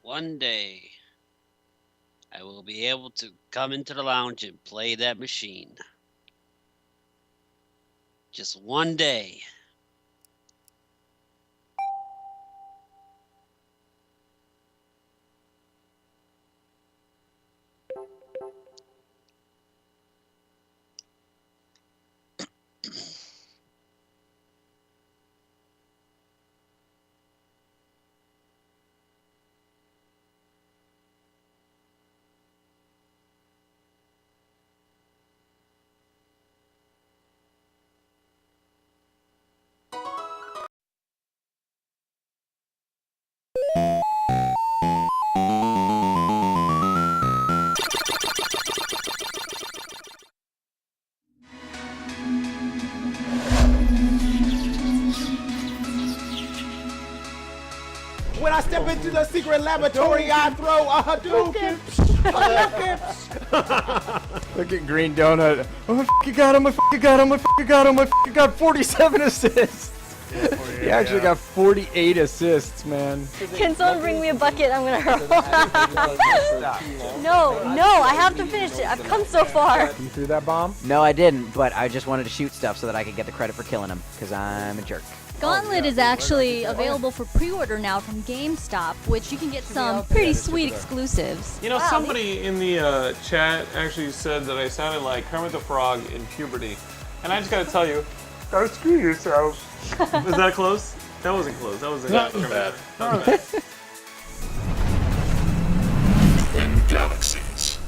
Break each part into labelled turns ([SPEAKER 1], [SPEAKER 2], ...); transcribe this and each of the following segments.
[SPEAKER 1] One day, I will be able to come into the lounge and play that machine. Just one day.
[SPEAKER 2] When I step into the secret laboratory, I throw a Hadouken!
[SPEAKER 3] Look at Green Donut. Oh, I f***ing got him, I f***ing got him, I f***ing got him, I f***ing got 47 assists! He actually got 48 assists, man.
[SPEAKER 4] Can someone bring me a bucket? I'm gonna hurl. No, I have to finish it. I've come so far.
[SPEAKER 3] You threw that bomb?
[SPEAKER 5] No, I didn't, but I just wanted to shoot stuff so that I could get the credit for killing him, because I'm a jerk.
[SPEAKER 6] Gauntlet is actually available for pre-order now from GameStop, which you can get some pretty sweet exclusives.
[SPEAKER 7] You know, somebody in the chat actually said that I sounded like Kermit the Frog in puberty. And I just gotta tell you, go screw yourself. Was that close? That wasn't close. That wasn't bad. Not bad.
[SPEAKER 8] When galaxies.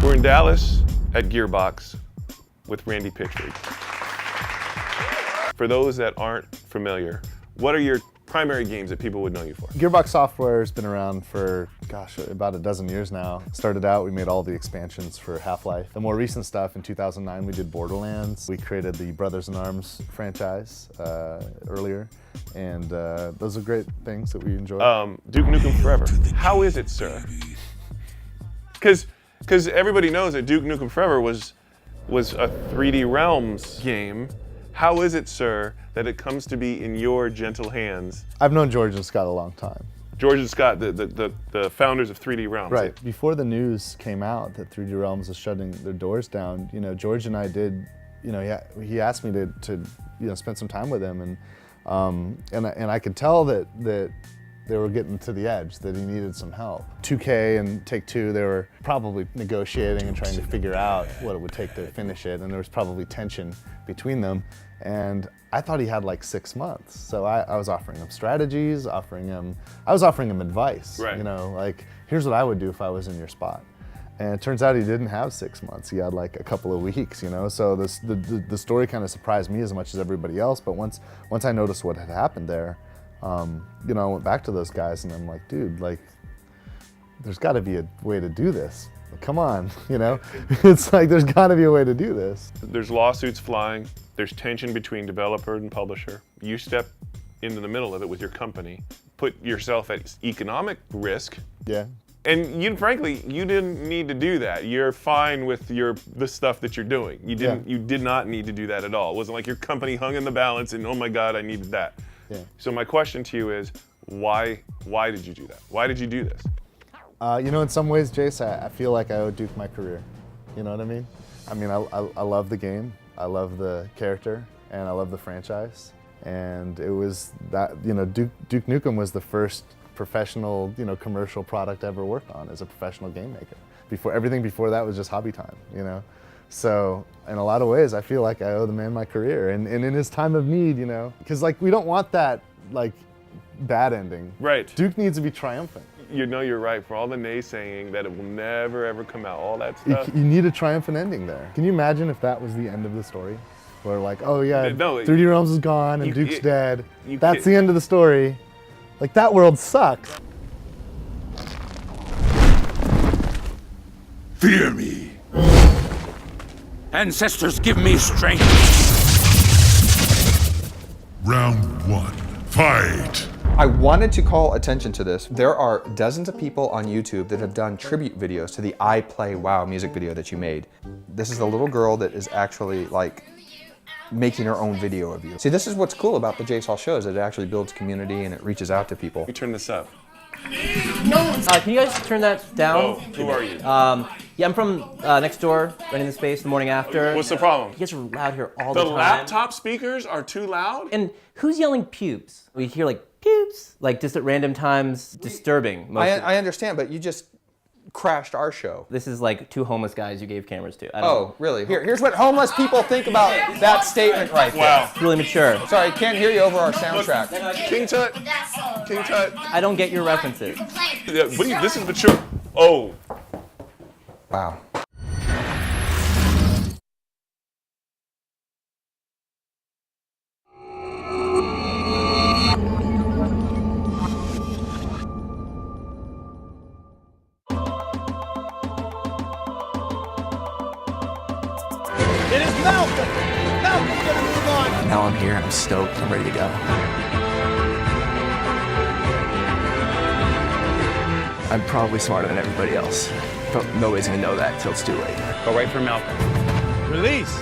[SPEAKER 7] We're in Dallas at Gearbox with Randy Pitchford. For those that aren't familiar, what are your primary games that people would know you for?
[SPEAKER 9] Gearbox Software has been around for, gosh, about a dozen years now. Started out, we made all the expansions for Half-Life. The more recent stuff, in 2009, we did Borderlands. We created the Brothers in Arms franchise earlier, and those are great things that we enjoy.
[SPEAKER 7] Duke Nukem Forever. How is it, sir? Because everybody knows that Duke Nukem Forever was a 3D Realms game. How is it, sir, that it comes to be in your gentle hands?
[SPEAKER 9] I've known George and Scott a long time.
[SPEAKER 7] George and Scott, the founders of 3D Realms.
[SPEAKER 9] Right. Before the news came out that 3D Realms was shutting their doors down, you know, George and I did, you know, he asked me to you know, spend some time with him, and I could tell that they were getting to the edge, that he needed some help. 2K and Take-Two, they were probably negotiating and trying to figure out what it would take to finish it, and there was probably tension between them. And I thought he had like 6 months. So I was offering him strategies, I was offering him advice.
[SPEAKER 7] Right.
[SPEAKER 9] You know, like, here's what I would do if I was in your spot. And it turns out he didn't have 6 months. He had like a couple of weeks, you know? So the story kind of surprised me as much as everybody else. But once I noticed what had happened there, you know, I went back to those guys and I'm like, dude, like, there's gotta be a way to do this. Come on, you know? It's like, there's gotta be a way to do this.
[SPEAKER 7] There's lawsuits flying. There's tension between developer and publisher. You step into the middle of it with your company, put yourself at economic risk.
[SPEAKER 9] Yeah.
[SPEAKER 7] And frankly, you didn't need to do that. You're fine with the stuff that you're doing. You did not need to do that at all. It wasn't like your company hung in the balance and, oh my God, I needed that.
[SPEAKER 9] Yeah.
[SPEAKER 7] So my question to you is, why did you do that? Why did you do this?
[SPEAKER 9] You know, in some ways, Jace, I feel like I owe Duke my career. You know what I mean? I mean, I love the game, I love the character, and I love the franchise. And it was that, you know, Duke Nukem was the first professional, you know, commercial product I ever worked on as a professional game maker. Everything before that was just hobby time, you know? So in a lot of ways, I feel like I owe the man my career. And in his time of need, you know, because like we don't want that like bad ending.
[SPEAKER 7] Right.
[SPEAKER 9] Duke needs to be triumphant.
[SPEAKER 7] you know you're right. For all the naysaying that it will never ever come out, all that stuff.
[SPEAKER 9] You need a triumphant ending there. Can you imagine if that was the end of the story? Where like, oh yeah,
[SPEAKER 7] No,
[SPEAKER 9] 3D Realms is gone and Duke's dead. That's
[SPEAKER 7] can't-
[SPEAKER 9] the end of the story. Like, that world sucks.
[SPEAKER 8] Fear me. Ancestors, give me strength. Round 1. Fight.
[SPEAKER 10] I wanted to call attention to this. There are dozens of people on YouTube that have done tribute videos to the I Play WoW music video that you made. This is a little girl that is actually like making her own video of you. See, this is what's cool about the JSOL show is that it actually builds community and it reaches out to people.
[SPEAKER 7] You turn this up.
[SPEAKER 11] Can you guys turn that down?
[SPEAKER 7] Oh, who are you?
[SPEAKER 11] Yeah, I'm from next door, Running the Space, the morning after.
[SPEAKER 7] What's the problem?
[SPEAKER 11] You guys are loud here all the time.
[SPEAKER 7] The laptop speakers are too loud?
[SPEAKER 11] And who's yelling pubes? We hear like pubes, like just at random times, disturbing.
[SPEAKER 10] I understand, but you just crashed our show.
[SPEAKER 11] This is like two homeless guys you gave cameras to. I don't know.
[SPEAKER 10] Really? Here's what homeless people think about that statement right there.
[SPEAKER 7] Wow.
[SPEAKER 11] It's really mature.
[SPEAKER 10] Sorry, can't hear you over our soundtrack.
[SPEAKER 7] King Tut. King Tut.
[SPEAKER 11] I don't get your references.
[SPEAKER 7] Yeah, this is mature. Oh.
[SPEAKER 10] Wow.
[SPEAKER 2] It is Malcolm. Malcolm's gonna move on.
[SPEAKER 12] Now I'm here, I'm stoked, I'm ready to go. I'm probably smarter than everybody else, but nobody's gonna know that until it's too late.
[SPEAKER 13] Go right for Malcolm.
[SPEAKER 2] Release.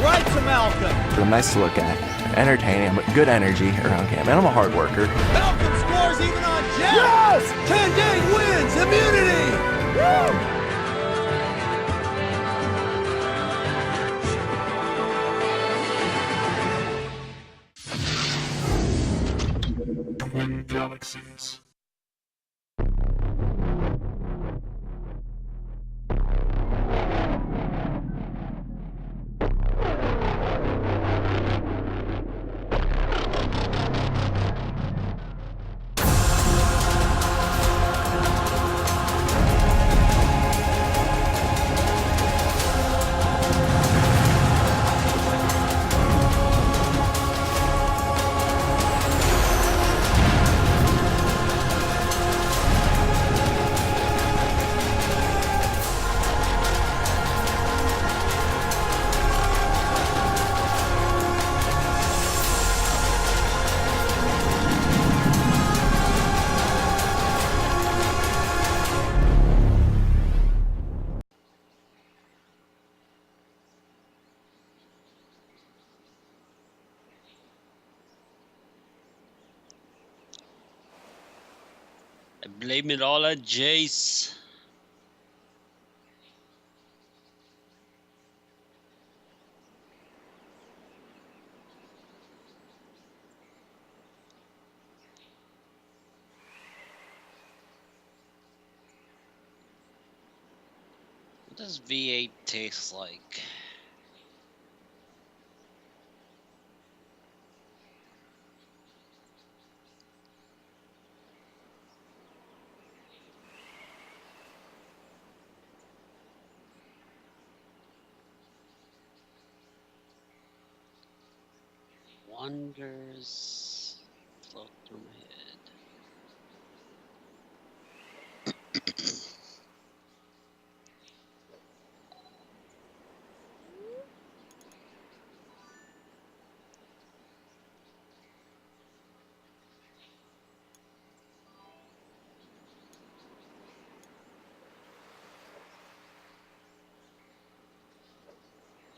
[SPEAKER 2] Right to Malcolm.
[SPEAKER 12] I'm nice to look at, entertaining, I'm good energy around camp, and I'm a hard worker.
[SPEAKER 2] Malcolm scores even on Jet. Yes! 10-day wins. Immunity. Woo!
[SPEAKER 8] Twin galaxies.
[SPEAKER 1] I blame it all on Jace. What does V8 taste like? Wonders float through my head.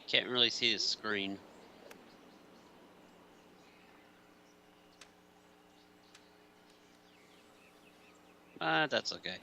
[SPEAKER 1] Can't really see the screen. That's okay.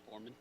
[SPEAKER 1] Foreman.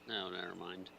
[SPEAKER 1] No, never mind.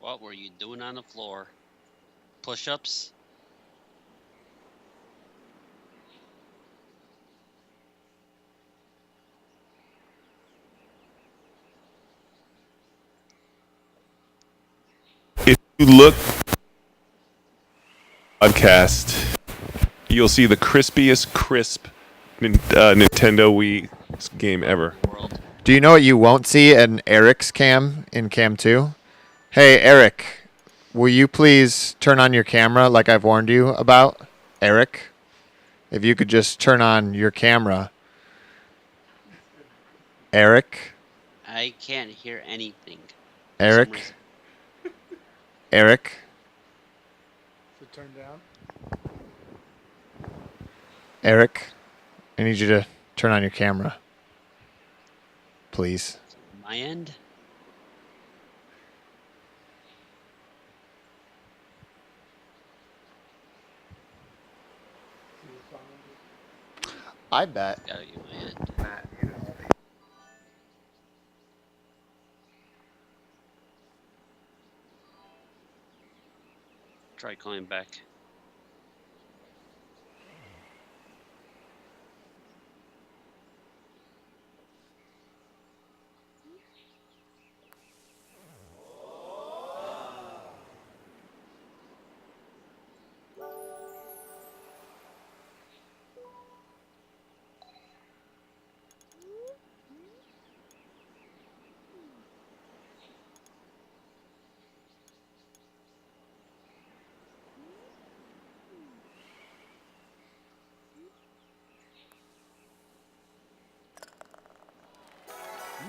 [SPEAKER 1] What were you doing on the floor? Push-ups?
[SPEAKER 7] If you look podcast, you'll see the crispiest crisp Nintendo Wii game ever.
[SPEAKER 3] Do you know what you won't see in Eric's cam in cam 2? Hey, Eric, will you please turn on your camera like I've warned you about? Eric, if you could just turn on your camera. Eric?
[SPEAKER 1] I can't hear anything.
[SPEAKER 3] Eric? Eric?
[SPEAKER 9] Is it turned down?
[SPEAKER 3] Eric, I need you to turn on your camera. Please.
[SPEAKER 1] My end?
[SPEAKER 3] I bet.
[SPEAKER 1] Gotta get my end. Try calling back.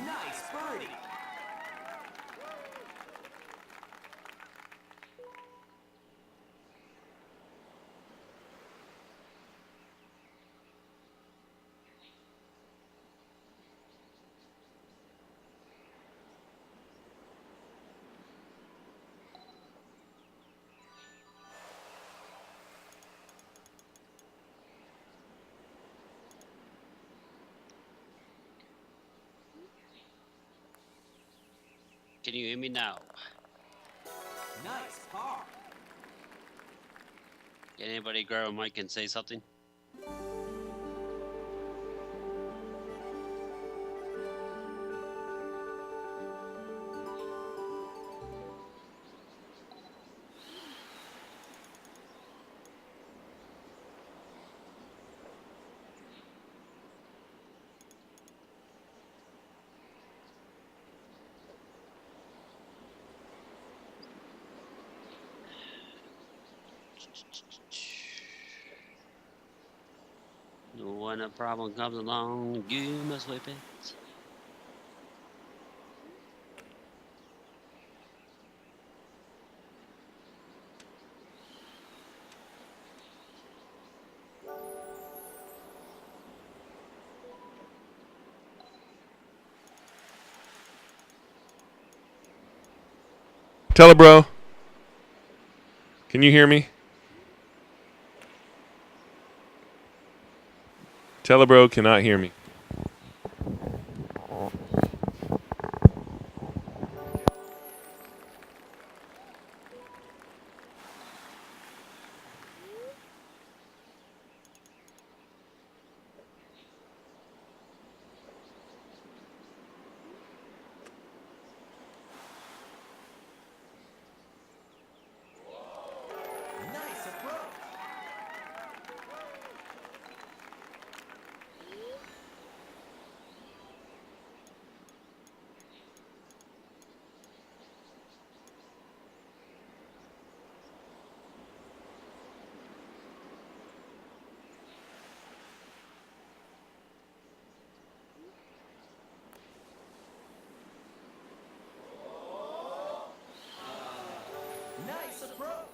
[SPEAKER 2] Nice birdie.
[SPEAKER 1] Can you hear me now?
[SPEAKER 2] Nice par.
[SPEAKER 1] Can anybody grab a mic and say something? When a problem comes along, you must whip it.
[SPEAKER 7] Telebro, can you hear me? Telebro cannot hear me.
[SPEAKER 2] Nice approach. Nice approach.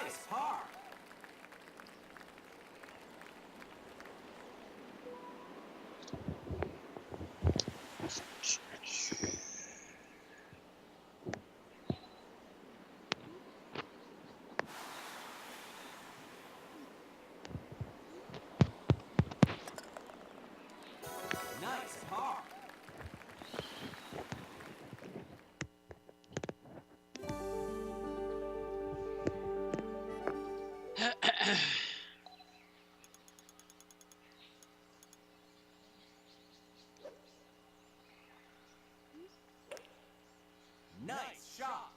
[SPEAKER 2] Nice par. Nice par. Nice shot.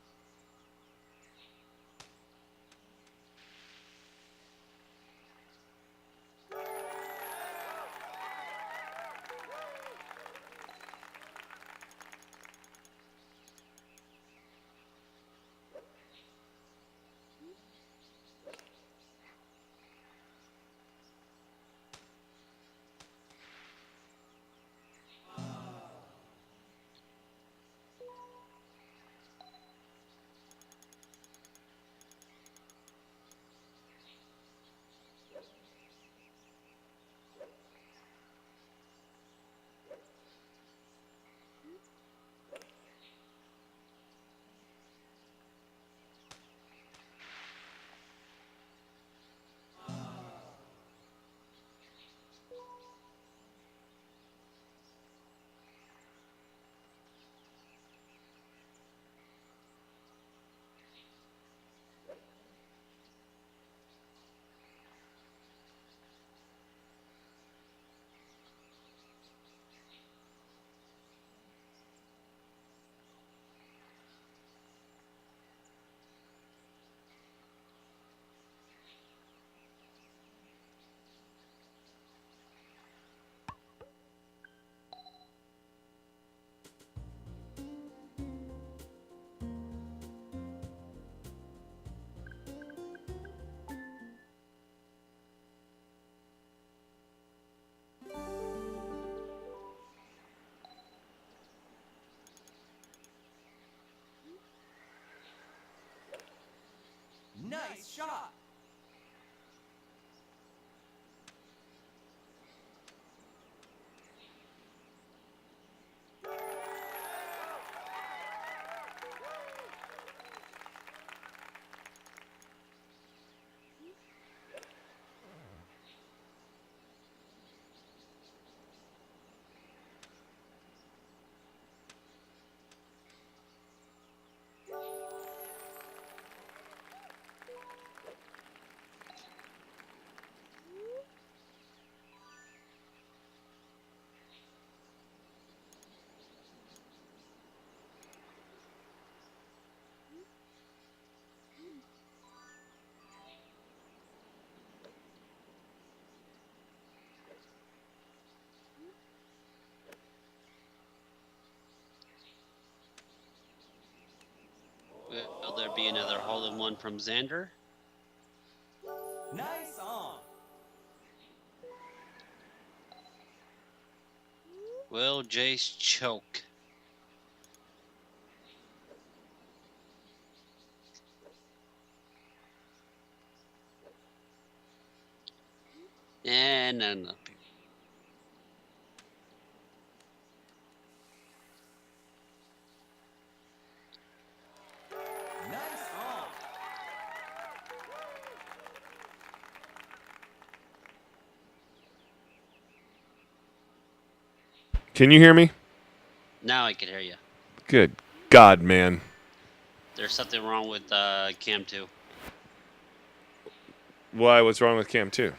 [SPEAKER 2] Nice shot.
[SPEAKER 1] Will there be another hole-in-one from Xander?
[SPEAKER 2] Nice on.
[SPEAKER 1] Will Jace choke? No.
[SPEAKER 2] Nice on.
[SPEAKER 7] Can you hear me?
[SPEAKER 1] Now I can hear you.
[SPEAKER 7] Good God, man.
[SPEAKER 1] There's something wrong with Cam 2.
[SPEAKER 7] Why? What's wrong with Cam 2?